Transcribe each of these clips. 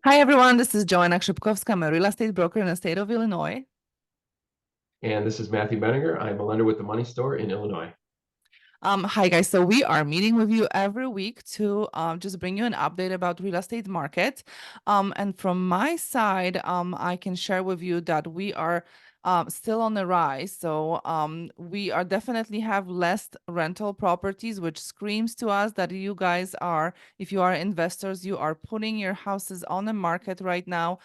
Hi, everyone. This is Joanna Krzybkowska. I'm a real estate broker in the state of Illinois. And this is Matthew Benninger. I'm a lender with the Money Store in Illinois. Hi, guys. So we are meeting with you every week to just bring you an update about real estate market. And from my side, I can share with you that we are still on the rise. So we are definitely have less rental properties, which screams to us that you guys are, if you are investors, you are putting your houses on the market right now.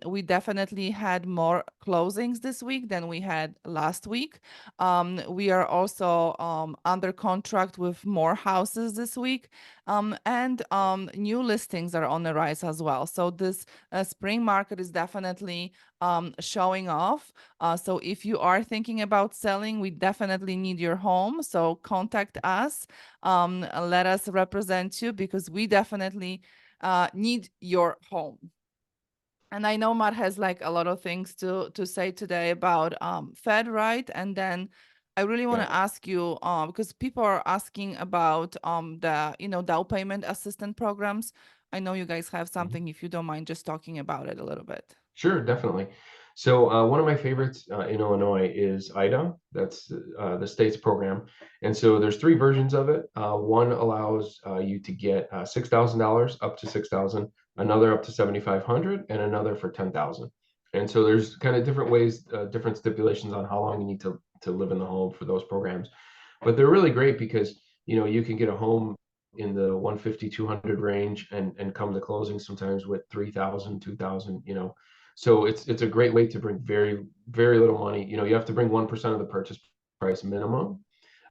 We definitely had more closings this week than we had last week. We are also under contract with more houses this week, and new listings are on the rise as well. So this spring market is definitely showing off. So if you are thinking about selling, we definitely need your home. So contact us. Let us represent you because we definitely need your home. And I know Matt has like a lot of things to say today about Fed, right? And then I really want Yeah. to ask you because people are asking about the down payment assistant programs. I know you guys have Mhm. something. If you don't mind just talking about it a little bit. Sure, definitely. So one of my favorites in Illinois is IHDA. That's the state's program. And so there's three versions of it. One allows you to get $6,000 up to 6,000, another up to 7,500, and another for 10,000. And so there's kind of different ways, different stipulations on how long you need to live in the home for those programs. But they're really great because you can get a home in the 150, 200 range and come to closing sometimes with 3,000, 2,000. So it's a great way to bring very, very little money. You have to bring 1% of the purchase price minimum.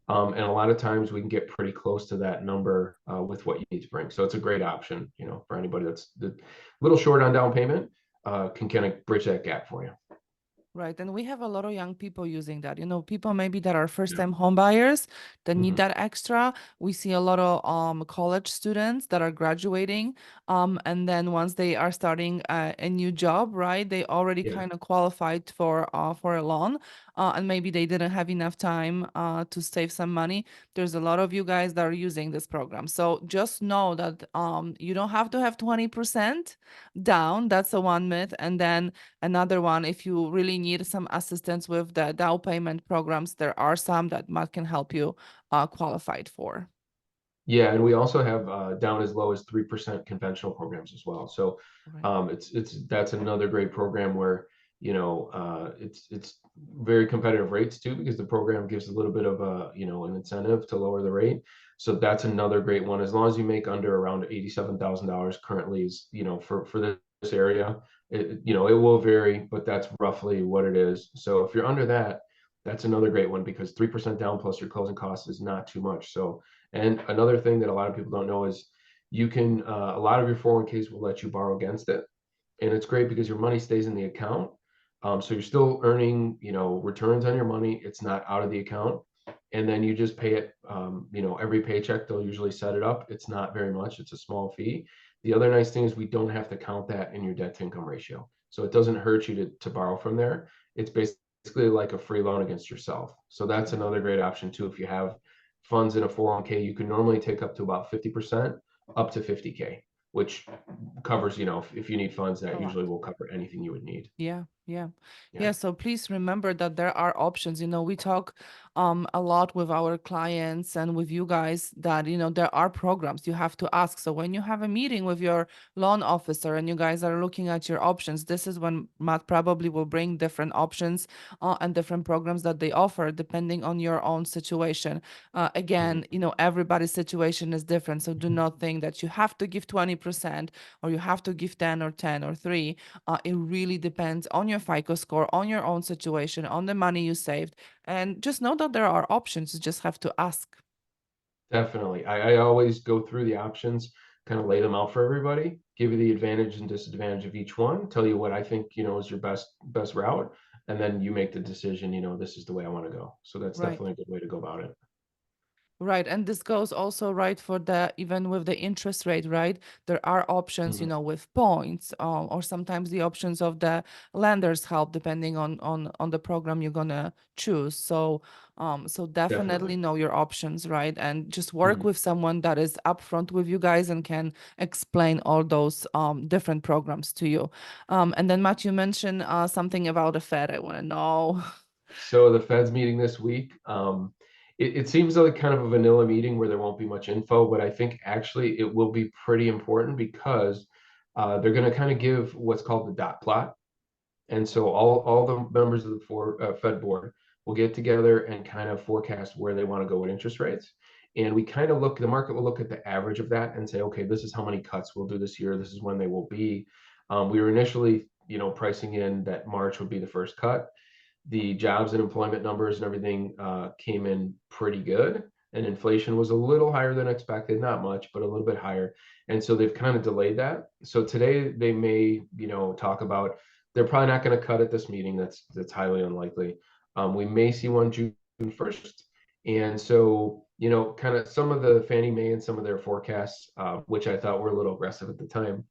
And a lot of times we can get pretty close to that number with what you need to bring. So it's a great option, for anybody that's a little short on down payment, can kind of bridge that gap for you. Right. And we have a lot of young people using that. People maybe that are Yeah. first-time home buyers that need Mhm. that extra. We see a lot of college students that are graduating. And then once they are starting a new job, right, they already Yeah. kind of qualified for a loan. And maybe they didn't have enough time to save some money. There's a lot of you guys that are using this program. So just know that you don't have to have 20% down. That's a one myth. And then another one, if you really need some assistance with the down payment programs, there are some that Matt can help you qualified for. Yeah, and we also have down as low as 3% conventional programs as well. So Right. that's another great program where it's very competitive rates too, because the program gives a little bit of a an incentive to lower the rate. So that's another great one. As long as you make under around $87,000 currently is for this area. It will vary, but that's roughly what it is. So if you're under that, that's another great one because 3% down plus your closing costs is not too much. So, and another thing that a lot of people don't know is you can a lot of your 401ks will let you borrow against it, and it's great because your money stays in the account. So you're still earning returns on your money. It's not out of the account, and then you just pay it. Every paycheck they'll usually set it up. It's not very much. It's a small fee. The other nice thing is we don't have to count that in your debt to income ratio, so it doesn't hurt you to borrow from there. It's basically like a free loan against yourself. So that's Right. another great option too. If you have funds in a 401k, you can normally take up to about 50%, up to 50K, which covers, if you need funds, A that lot. usually will cover anything you would need. Yeah, yeah. Yeah. Yeah, so please remember that there are options. We talk a lot with our clients and with you guys that, there are programs you have to ask. So when you have a meeting with your loan officer and you guys are looking at your options, this is when Matt probably will bring different options and different programs that they offer depending on your own situation. Mhm. Again, everybody's situation is different. So do not think that you have to give 20% or you have to give 10 or 10 or 3. It really depends on your FICO score, on your own situation, on the money you saved. And just know that there are options. You just have to ask. Definitely. I always go through the options, kind of lay them out for everybody, give you the advantage and disadvantage of each one, tell you what I think, is your best route, and then you make the decision, this is the way I want to go. So that's Right. definitely a good way to go about it. Right. And this goes also right for the even with the interest rate, right? There are options, Mhm. with points, or sometimes the options of the lenders help depending on the program you're gonna choose. So definitely Definitely. know your options, right? And just work Mhm. with someone that is upfront with you guys and can explain all those different programs to you. And then Matt, you mentioned something about the Fed. I want to know. So the Fed's meeting this week. It seems like kind of a vanilla meeting where there won't be much info, but I think actually it will be pretty important because they're going to kind of give what's called the dot plot. And so all the members of the Fed board will get together and kind of forecast where they want to go with interest rates. And we kind of the market will look at the average of that and say, okay, this is how many cuts we'll do this year. This is when they will be. We were initially, pricing in that March would be the first cut. The jobs and employment numbers and everything came in pretty good. And inflation was a little higher than expected, not much, but a little bit higher. And so they've kind of delayed that. So today they may, talk about they're probably not going to cut at this meeting. That's highly unlikely. We may see one June 1st. And so, kind of some of the Fannie Mae and some of their forecasts, which I thought were a little aggressive at the time,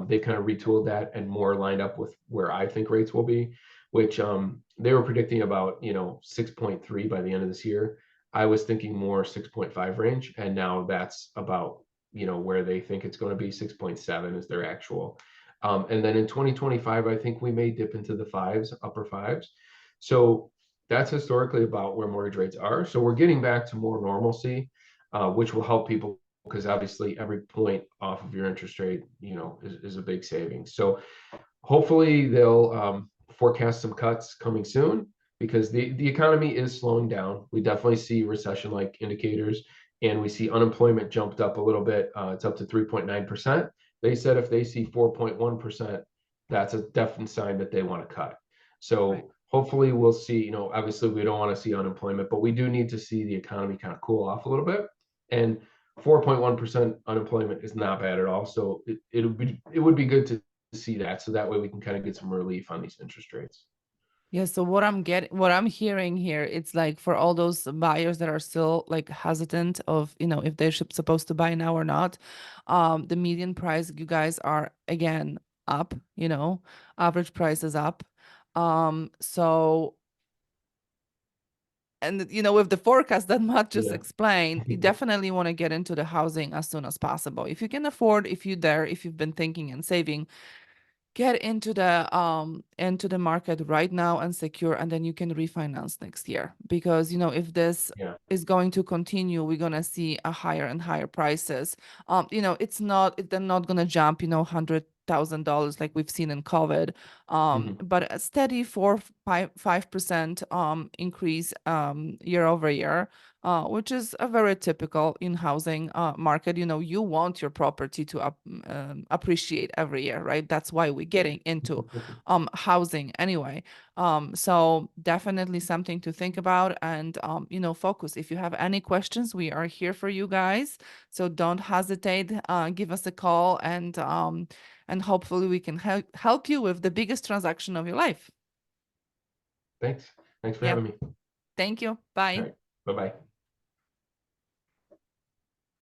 they kind of retooled that and more lined up with where I think rates will be, which they were predicting about 6.3 by the end of this year. I was thinking more 6.5 range, and now that's about where they think it's going to be. 6.7 is their actual. And then in 2025, I think we may dip into the fives, upper fives. So that's historically about where mortgage rates are. So we're getting back to more normalcy, which will help people because obviously every point off of your interest rate, is a big savings. So hopefully they'll forecast some cuts coming soon because the economy is slowing down. We definitely see recession-like indicators, and we see unemployment jumped up a little bit. It's up to 3.9%. They said if they see 4.1%, that's a definite sign that they want to cut. Right. So hopefully we'll see, obviously we don't want to see unemployment, but we do need to see the economy kind of cool off a little bit. And 4.1% unemployment is not bad at all. So it would be good to see that. So that way we can kind of get some relief on these interest rates. Yeah, so what I'm hearing here, it's like for all those buyers that are still like hesitant of, if they're supposed to buy now or not, the median price, you guys are again up, average price is up. So and with the forecast that Matt just Yeah. explained, you definitely want to get into the housing as soon as possible. If you can afford, if you've been thinking and saving, get into the market right now and secure, and then you can refinance next year. Because if this Yeah. is going to continue, we're gonna see a higher and higher prices. They're not gonna jump, $100,000 like we've seen in COVID. Mhm. But a steady 4-5% increase year over year, which is a very typical in housing market. You want your property to appreciate every year, right? That's why we're Yeah. getting into housing anyway. So definitely something to think about and focus. If you have any questions, we are here for you guys. So don't hesitate. Give us a call and hopefully we can help you with the biggest transaction of your life. Thanks. Thanks for Yeah. having me. Thank you. All Bye. right. Bye-bye.